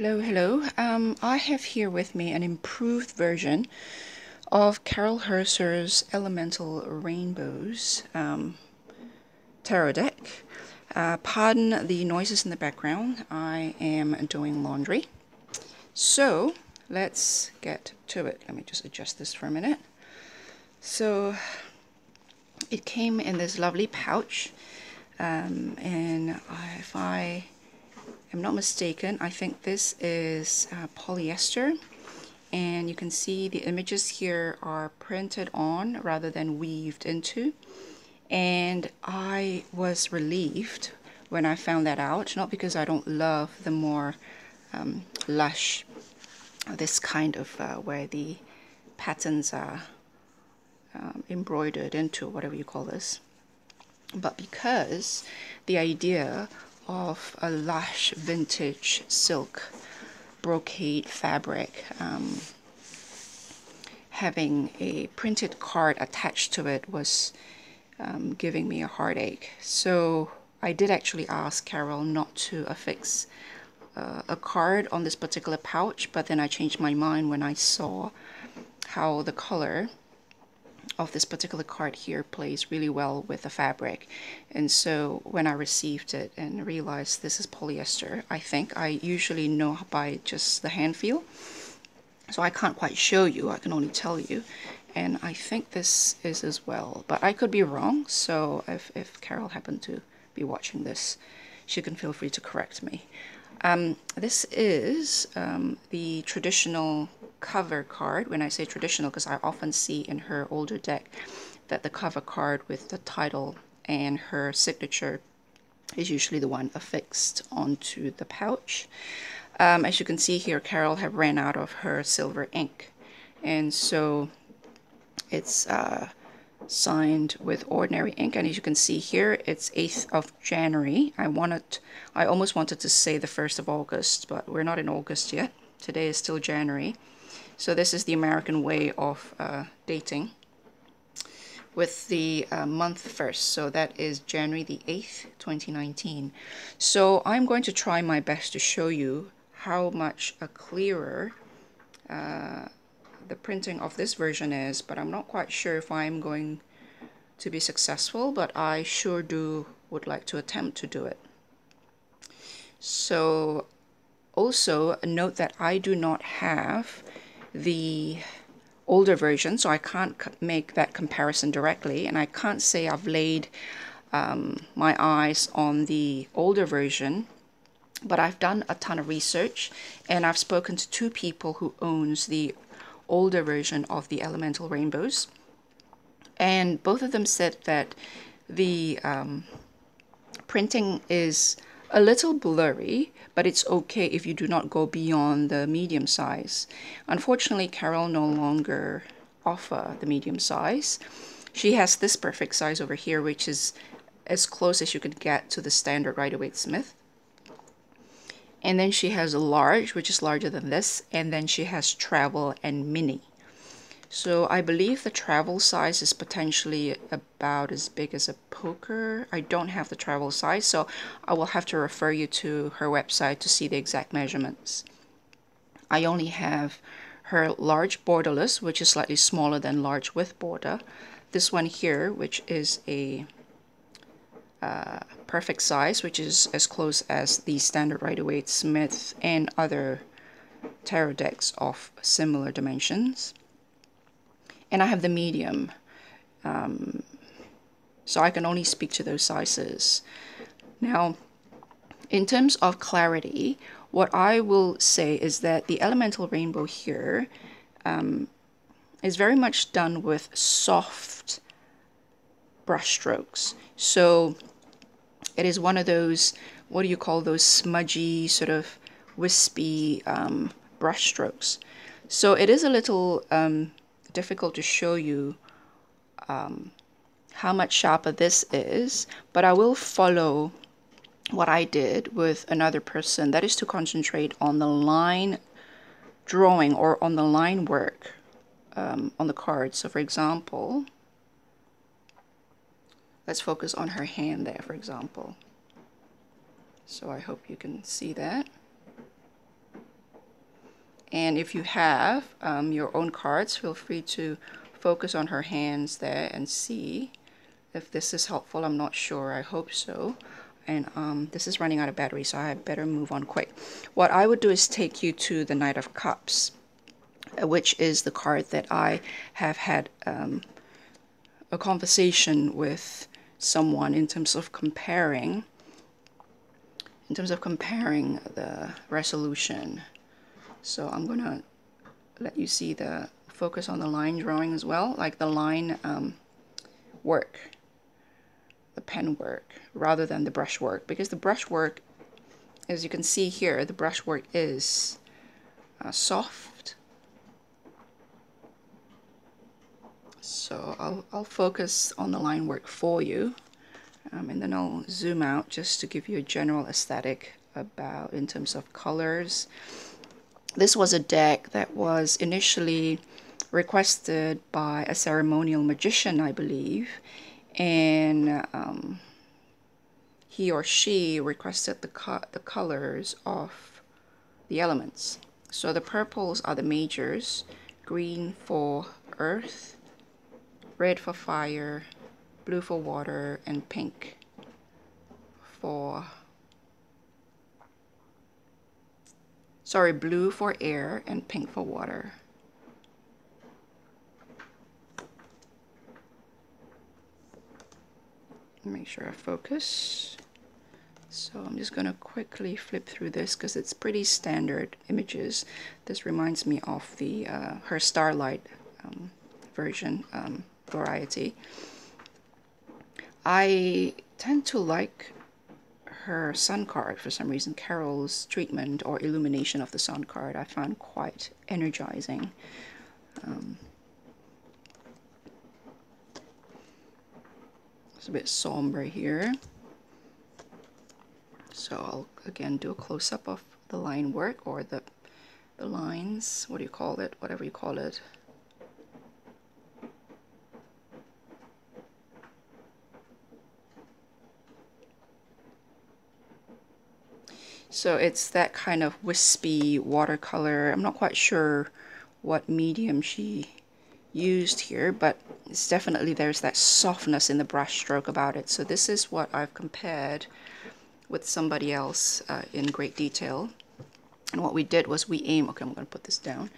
Hello, hello. I have here with me an improved version of Carol Herzer's Elemental Rainbows tarot deck. Pardon the noises in the background. I am doing laundry. So let's get to it. Let me just adjust this for a minute. So it came in this lovely pouch, and if I am not mistaken, I think this is polyester, and you can see the images here are printed on rather than weaved into, and I was relieved when I found that out, not because I don't love the more lush, this kind of where the patterns are embroidered into, whatever you call this, but because the idea of a lush vintage silk brocade fabric having a printed card attached to it was giving me a heartache. So I did actually ask Carol not to affix a card on this particular pouch, but then I changed my mind when I saw how the color of this particular card here plays really well with the fabric. And so when I received it and realized this is polyester, I think I usually know by just the hand feel, so I can't quite show you, I can only tell you, and I think this is as well, but I could be wrong. So if Carol happened to be watching this, she can feel free to correct me. This is the traditional cover card. When I say traditional, because I often see in her older deck that the cover card with the title and her signature is usually the one affixed onto the pouch. As you can see here, Carol have ran out of her silver ink, and so it's signed with ordinary ink, and as you can see here, it's 8th of January. I almost wanted to say the 1st of August, but we're not in August yet. Today is still January. So this is the American way of dating with the month first. So that is January the 8th, 2019. So I'm going to try my best to show you how much clearer the printing of this version is, but I'm not quite sure if I'm going to be successful, but I sure would like to attempt to do it. So also note that I do not have the older version, so I can't make that comparison directly, and I can't say I've laid my eyes on the older version, but I've done a ton of research, and I've spoken to 2 people who owns the older version of the Elemental Rainbows, and both of them said that the printing is a little blurry, but it's okay if you do not go beyond the medium size. Unfortunately, Carol no longer offer the medium size. She has this perfect size over here, which is as close as you could get to the standard Rider-Waite Smith. And then she has a large, which is larger than this, and then she has travel and mini. So I believe the travel size is potentially about as big as a poker. I don't have the travel size, so I will have to refer you to her website to see the exact measurements. I only have her large borderless, which is slightly smaller than large with border. This one here, which is a perfect size, which is as close as the standard Rider-Waite Smith and other tarot decks of similar dimensions. And I have the medium, so I can only speak to those sizes. Now, in terms of clarity, what I will say is that the Elemental Rainbow here is very much done with soft brush strokes. So it is one of those, what do you call those smudgy, sort of wispy brush strokes. So it is a little difficult to show you how much sharper this is, but I will follow what I did with another person, that is to concentrate on the line drawing or on the line work on the card. So for example, let's focus on her hand there, for example. So I hope you can see that. And if you have your own cards, feel free to focus on her hands there and see if this is helpful. I'm not sure. I hope so. And this is running out of battery, so I better move on quick. What I would do is take you to the Knight of Cups, which is the card that I have had a conversation with someone in terms of comparing the resolution. So I'm gonna let you see the focus on the line drawing as well, like the line work, the pen work, rather than the brush work, because the brush work, as you can see here, the brush work is soft. So I'll focus on the line work for you, and then I'll zoom out just to give you a general aesthetic about in terms of colors. This was a deck that was initially requested by a ceremonial magician, I believe, and he or she requested the colors of the elements. So the purples are the majors: green for earth, red for fire, blue for water, and pink for, blue for air and pink for water. Make sure I focus. So I'm just going to quickly flip through this because it's pretty standard images. This reminds me of the her Starlight version variety. I tend to like her sun card for some reason. Carol's treatment or illumination of the sun card I found quite energizing. It's a bit somber here. So I'll again do a close-up of the line work, or the lines, what do you call it, whatever you call it. So it's that kind of wispy watercolor. I'm not quite sure what medium she used here, but it's definitely, there's that softness in the brush stroke about it. So this is what I've compared with somebody else in great detail. And what we did was we aim, okay, I'm going to put this down.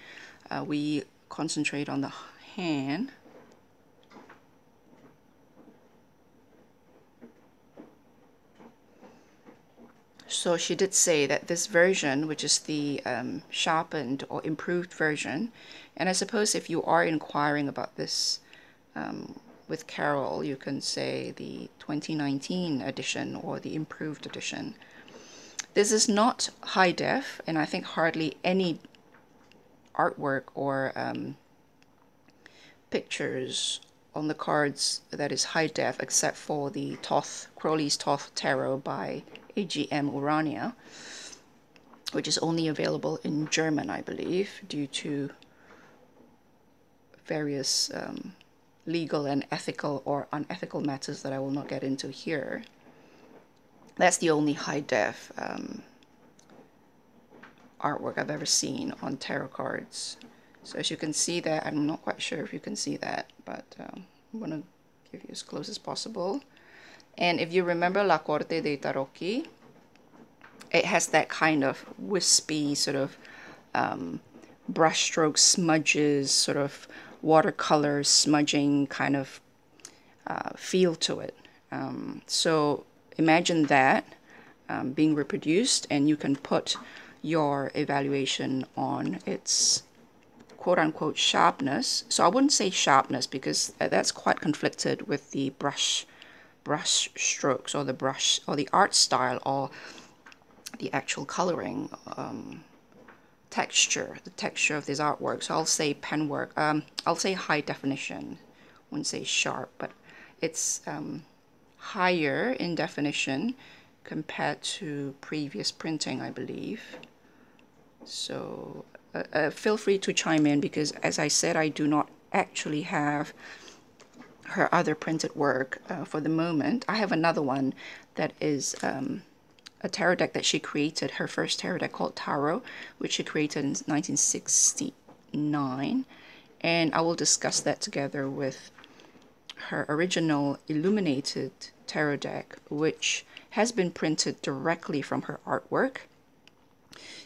We concentrate on the hand. So she did say that this version, which is the sharpened or improved version, and I suppose if you are inquiring about this with Carol, you can say the 2019 edition or the improved edition. This is not high def, and I think hardly any artwork or pictures on the cards that is high def, except for the Crowley's Thoth Tarot by AGM Urania, which is only available in German, I believe, due to various legal and ethical or unethical matters that I will not get into here. That's the only high def artwork I've ever seen on tarot cards. So as you can see that, I'm not quite sure if you can see that, but I'm going to give you as close as possible. And if you remember La Corte dei Tarocchi, it has that kind of wispy sort of brushstroke smudges, sort of watercolor smudging kind of feel to it. So imagine that being reproduced, and you can put your evaluation on its quote-unquote sharpness. So I wouldn't say sharpness, because that's quite conflicted with the brush strokes, or the brush, or the art style, or the actual coloring texture, the texture of this artwork. So I'll say pen work. I'll say high definition. I wouldn't say sharp, but it's higher in definition compared to previous printing, I believe. So feel free to chime in, because as I said, I do not actually have her other printed work for the moment. I have another one that is a tarot deck that she created, her first tarot deck called Tarot, which she created in 1969. And I will discuss that together with her original illuminated tarot deck, which has been printed directly from her artwork.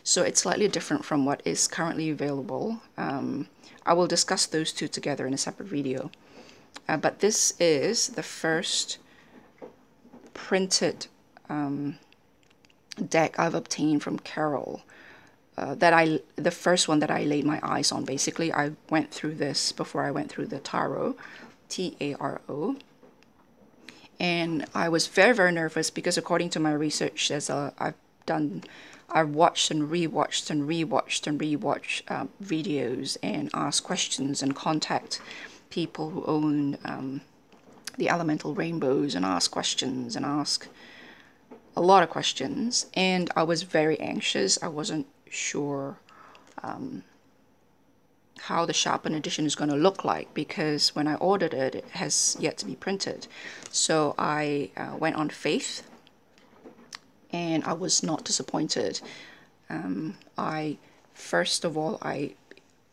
So it's slightly different from what is currently available. I will discuss those two together in a separate video. But this is the first printed deck I've obtained from Carol. The first one that I laid my eyes on, basically. I went through this before I went through the Tarot, T-A-R-O. And I was very, very nervous because according to my research, I've watched and rewatched and rewatched and rewatched videos and asked questions and contact people who own the elemental rainbows and ask questions and ask a lot of questions. And I was very anxious. I wasn't sure how the sharpened edition is going to look like, because when I ordered it, it has yet to be printed. So I went on faith, and I was not disappointed. First of all, I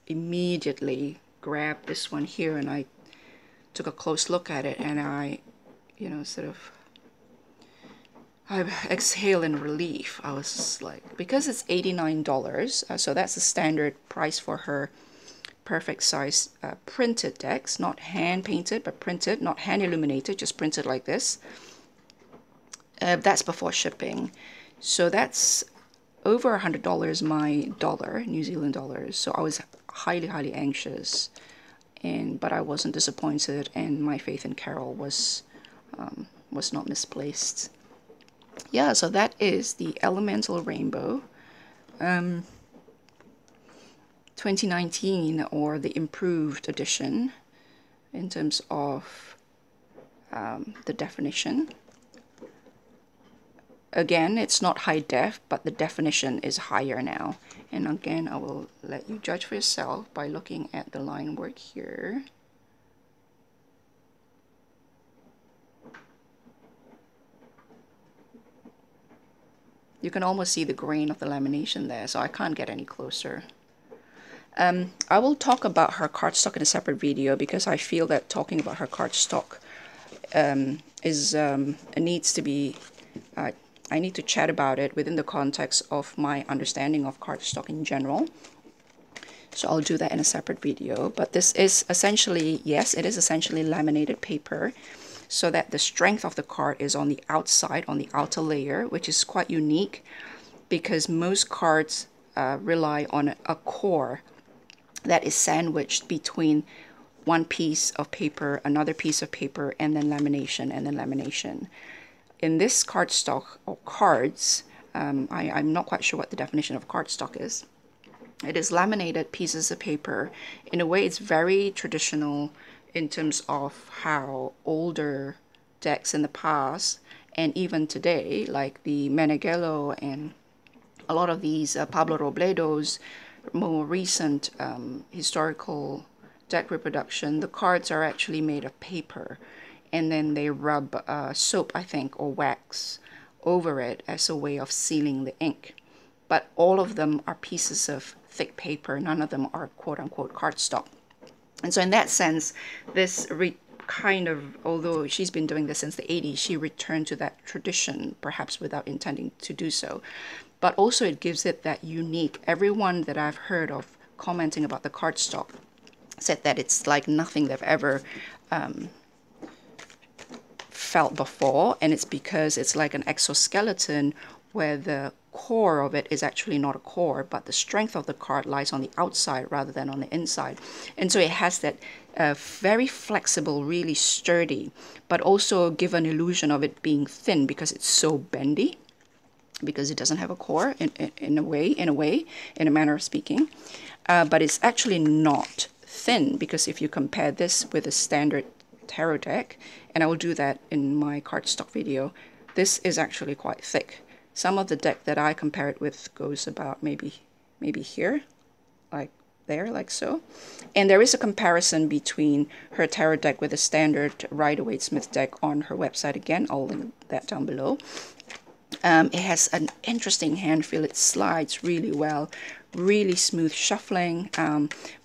immediately grabbed this one here, and I took a close look at it, and I exhaled in relief. I was like, because it's $89, so that's the standard price for her perfect size printed decks, not hand painted but printed, not hand illuminated, just printed like this. That's before shipping, so that's over $100 New Zealand dollars. So I was highly anxious, but I wasn't disappointed, and my faith in Carol was not misplaced. Yeah, so that is the Elemental Rainbow 2019, or the improved edition in terms of the definition. Again, it's not high def, but the definition is higher now. And again, I will let you judge for yourself by looking at the line work here. You can almost see the grain of the lamination there, so I can't get any closer. I will talk about her cardstock in a separate video, because I feel that talking about her cardstock needs to be, I need to chat about it within the context of my understanding of cardstock in general. So I'll do that in a separate video. But this is essentially, yes, it is essentially laminated paper, so that the strength of the card is on the outside, on the outer layer, which is quite unique, because most cards rely on a core that is sandwiched between one piece of paper, another piece of paper, and then lamination, and then lamination. In this cardstock, or cards, I'm not quite sure what the definition of cardstock is. It is laminated pieces of paper. In a way, it's very traditional in terms of how older decks in the past, and even today, like the Meneghello and a lot of these Pablo Robledo's more recent historical deck reproduction, the cards are actually made of paper, and then they rub soap, I think, or wax over it as a way of sealing the ink. But all of them are pieces of thick paper. None of them are quote-unquote cardstock. And so in that sense, this although she's been doing this since the 80s, she returned to that tradition, perhaps without intending to do so. But also it gives it that unique, everyone that I've heard of commenting about the cardstock said that it's like nothing they've ever felt before, and it's because it's like an exoskeleton where the core of it is actually not a core, but the strength of the card lies on the outside rather than on the inside. And so it has that very flexible, really sturdy, but also give an illusion of it being thin because it's so bendy, because it doesn't have a core in a manner of speaking. But it's actually not thin, because if you compare this with a standard tarot deck, and I will do that in my cardstock video, this is actually quite thick. Some of the deck that I compare it with goes about maybe here, like there, like so. And there is a comparison between her tarot deck with a standard Rider-Waite Smith deck on her website. Again, I'll link that down below. It has an interesting hand feel. It slides really well, really smooth shuffling,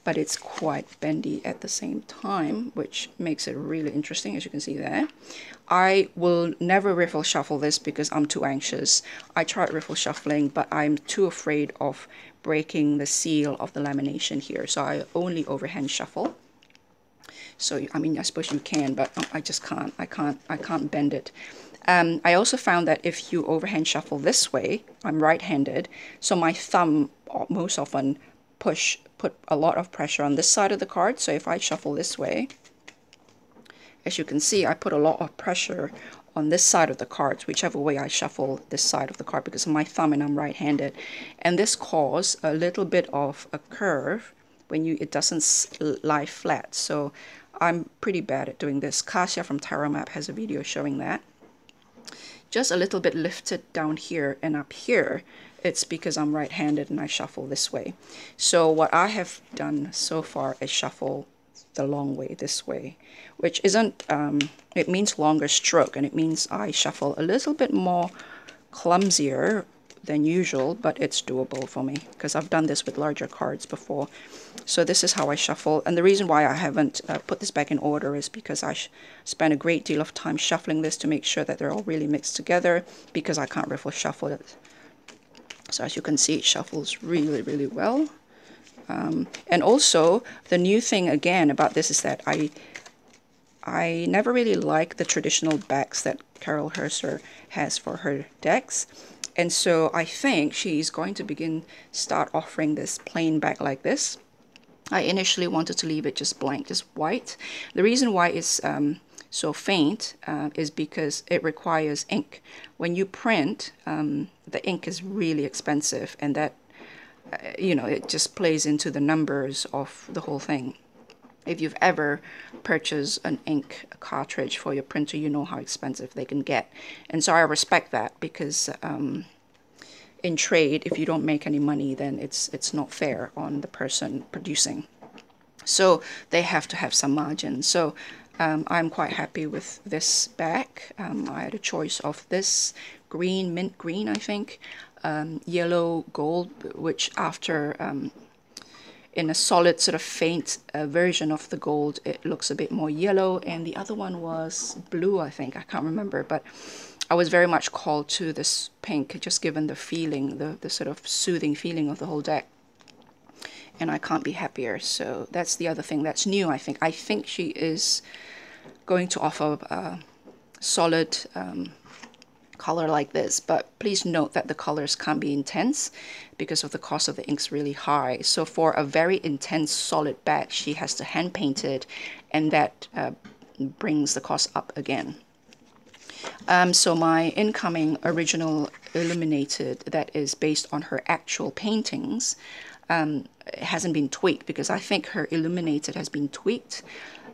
but it's quite bendy at the same time, which makes it really interesting, as you can see there. I will never riffle shuffle this because I'm too anxious. I tried riffle shuffling, but I'm too afraid of breaking the seal of the lamination here, so I only overhand shuffle. So I mean, I suppose you can, but I just can't. I can't bend it. I also found that if you overhand shuffle this way, I'm right-handed, so my thumb most often put a lot of pressure on this side of the card. So if I shuffle this way, as you can see, I put a lot of pressure on this side of the cards, whichever way I shuffle this side of the card, because of my thumb and I'm right-handed. And this causes a little bit of a curve when it doesn't lie flat. So I'm pretty bad at doing this. Kasia from Tarot Map has a video showing that. Just a little bit lifted down here and up here, it's because I'm right-handed and I shuffle this way. So what I have done so far is shuffle the long way, this way, which isn't, it means longer stroke, and it means I shuffle a little bit more clumsier than usual, but it's doable for me because I've done this with larger cards before. So this is how I shuffle, and the reason why I haven't put this back in order is because I spent a great deal of time shuffling this to make sure that they're all really mixed together, because I can't riffle shuffle it. So as you can see, it shuffles really, really well. And also, the new thing again about this is that I never really like the traditional backs that Carol Herzer has for her decks. And so I think she's going to start offering this plain back like this. I initially wanted to leave it just blank, just white. The reason why it's so faint is because it requires ink. When you print, the ink is really expensive, and that you know, it just plays into the numbers of the whole thing. If you've ever purchased an ink cartridge for your printer, you know how expensive they can get. And so I respect that, because in trade, if you don't make any money, then it's not fair on the person producing. So they have to have some margin. So I'm quite happy with this back. I had a choice of this green, mint green, I think, yellow gold, which after in a solid sort of faint version of the gold, it looks a bit more yellow, and the other one was blue, I think. I can't remember, but I was very much called to this pink, just given the feeling, the sort of soothing feeling of the whole deck. And I can't be happier. So that's the other thing that's new, I think. I think she is going to offer a solid color like this, but please note that the colors can't be intense because of the cost of the inks really high. So for a very intense solid back, she has to hand paint it, and that brings the cost up again. So my incoming original illuminated that is based on her actual paintings hasn't been tweaked, because I think her illuminated has been tweaked.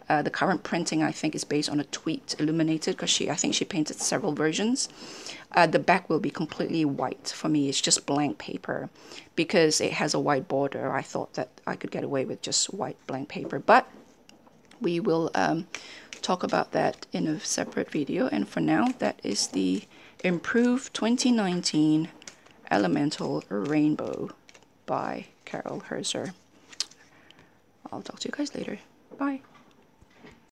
The current printing, I think, is based on a tweaked illuminated, because I think she painted several versions. The back will be completely white for me. It's just blank paper. Because it has a white border, I thought that I could get away with just white blank paper. But we will talk about that in a separate video. And for now, that is the improved 2019 Elemental Rainbow by Carol Herzer. I'll talk to you guys later. Bye.